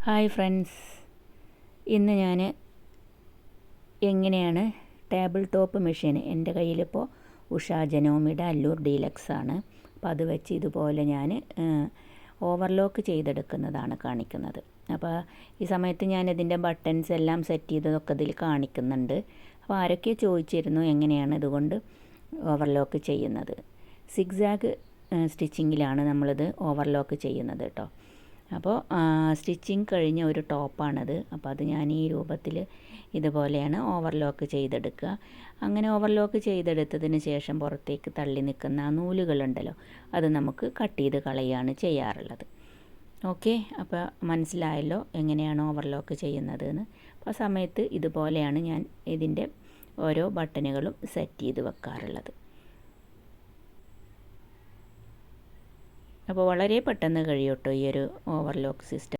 Hi friends, ഇന്ന് ഞാൻ എങ്ങനെയാണ് ടേബിൾ ടോപ്പ് മെഷീൻ, എൻ്റെ കയ്യിലിപ്പോൾ ഉഷ ജനോമിയുടെ അല്ലൂർ ഡീലക്സ് ആണ്. അപ്പോൾ അത് വെച്ച് ഇതുപോലെ ഞാൻ ഓവർലോക്ക് ചെയ്തെടുക്കുന്നതാണ് കാണിക്കുന്നത്. അപ്പോൾ ഈ സമയത്ത് ഞാനിതിൻ്റെ ബട്ടൺസ് എല്ലാം സെറ്റ് ചെയ്തതൊക്കെ ഇതിൽ കാണിക്കുന്നുണ്ട്. അപ്പോൾ ആരൊക്കെ ചോദിച്ചിരുന്നു എങ്ങനെയാണ് ഇതുകൊണ്ട് ഓവർലോക്ക് ചെയ്യുന്നത്. സിഗ്സാഗ് സ്റ്റിച്ചിങ്ങിലാണ് നമ്മളിത് ഓവർലോക്ക് ചെയ്യുന്നത് കേട്ടോ. അപ്പോൾ സ്റ്റിച്ചിങ് കഴിഞ്ഞ ഒരു ടോപ്പാണത്. അപ്പോൾ അത് ഞാൻ ഈ രൂപത്തിൽ ഇതുപോലെയാണ് ഓവർലോക്ക് ചെയ്തെടുക്കുക. അങ്ങനെ ഓവർലോക്ക് ചെയ്തെടുത്തതിന് ശേഷം പുറത്തേക്ക് തള്ളി നിൽക്കുന്ന ആ നൂലുകളുണ്ടല്ലോ, അത് നമുക്ക് കട്ട് ചെയ്ത് കളയുകയാണ് ചെയ്യാറുള്ളത്. ഓക്കെ, അപ്പോൾ മനസ്സിലായല്ലോ എങ്ങനെയാണ് ഓവർലോക്ക് ചെയ്യുന്നതെന്ന്. അപ്പോൾ ആ സമയത്ത് ഇതുപോലെയാണ് ഞാൻ ഇതിൻ്റെ ഓരോ ബട്ടണുകളും സെറ്റ് ചെയ്ത് വെക്കാറുള്ളത്. അപ്പോൾ വളരെ പെട്ടെന്ന് കഴിയും കേട്ടോ ഈ ഒരു ഓവർലോക്ക് സിസ്റ്റം.